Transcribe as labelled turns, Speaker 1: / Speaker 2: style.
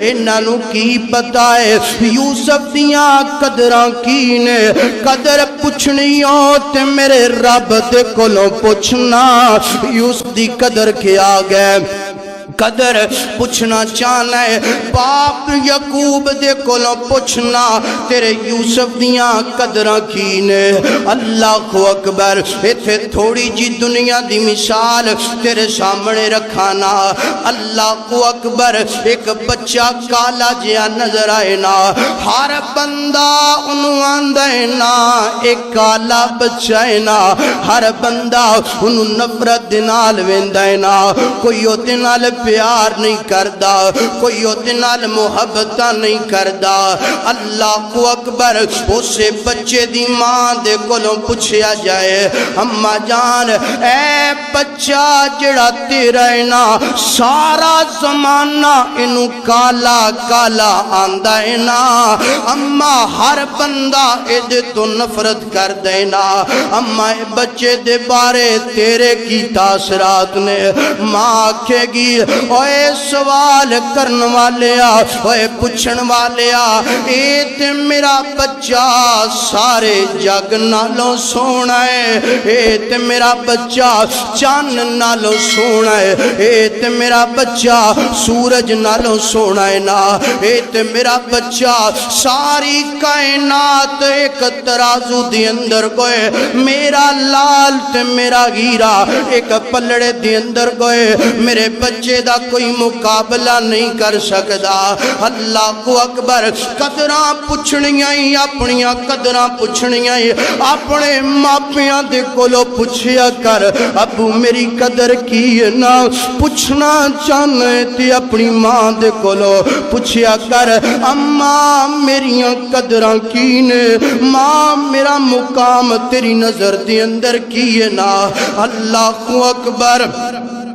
Speaker 1: انہاں نو کی پتا ہے یوسف دیاں قدراں کی نے قدر پوچھنی ہو تے میرے رب دے کولوں پوچھنا یوسف دی قدر کیا گئے قدر پوچھنا چاہنا ہے باپ یعقوب دے کولوں پوچھنا تیرے یوسف دیاں قدراں کی نے اللہ اکبر ایتھے تھوڑی جی دنیا دی مثال تیرے سامنے رکھانا اللہ اکبر ایک بچہ کالا جیا نظر آئے نا ہر بندہ انہوں آندہ ہے نا ایک کالا بچہ ہے نا ہر بندہ انہوں نفرت دنال ویندہ ہے نا کوئی او دنال پیار نہیں کردہ کوئی اتنال محبتہ نہیں کردہ اللہ اکبر اسے بچے دی ماں دے کولوں پوچھیا جائے اماں جان اے بچہ جڑا تیرا ہے نا سارا زمانہ انہوں کالا کالا آندہ ہے نا اماں ہر بندہ ایدے تو نفرت کر دینا اماں بچے دے بارے تیرے کی تاثرات نے ماں آکھے گی اوے سوال کرن والیا اوے پوچھن والیا اے تے میرا بچہ سارے جگ نالوں سونا ہے اے تے میرا بچہ چاند نالوں سونا ہے اے تے میرا بچہ سورج نالوں سونا ہے نا اے تے میرا بچہ ساری کائنات ایک ترازو دی اندر گوئے میرا لال تے میرا ہیرا ایک پلڑے دی اندر گوئے میرے بچے دا کوئی مقابلہ نہیں کر سکدا اللہ کو اکبر قدراں پوچھنیاں ہی اپنیاں قدراں پوچھنیاں ہی اپنے ماپیاں دے کولو پوچھیا کر ابو میری قدر کی نا پوچھنا چاہنے تے اپنی ماں دے کولو پوچھیا کر اماں میریاں قدراں کی نے ماں میرا مقام تیری نظر دے اندر کی نا اللہ کو اکبر